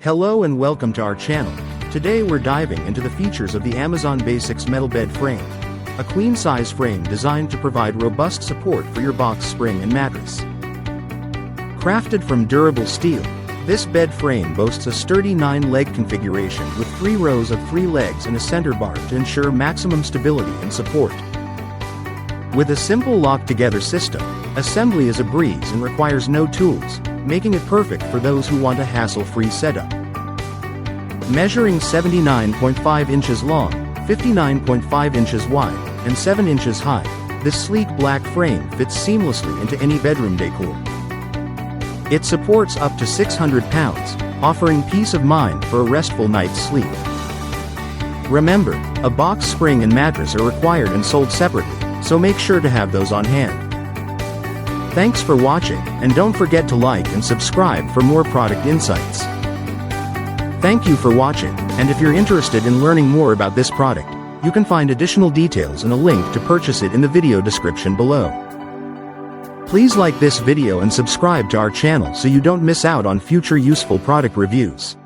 Hello and welcome to our channel. Today we're diving into the features of the Amazon Basics metal bed frame. A queen-size frame designed to provide robust support for your box spring and mattress. Crafted from durable steel, this bed frame boasts a sturdy 9-leg configuration with 3 rows of 3 legs and a center bar to ensure maximum stability and support. With a simple lock-together system, assembly is a breeze and requires no tools, making it perfect for those who want a hassle-free setup. Measuring 79.5 inches long, 59.5 inches wide, and 7 inches high, this sleek black frame fits seamlessly into any bedroom decor. It supports up to 600 pounds, offering peace of mind for a restful night's sleep. Remember, a box spring and mattress are required and sold separately, so make sure to have those on hand. Thanks for watching, and don't forget to like and subscribe for more product insights. Thank you for watching, and if you're interested in learning more about this product, you can find additional details and a link to purchase it in the video description below. Please like this video and subscribe to our channel so you don't miss out on future useful product reviews.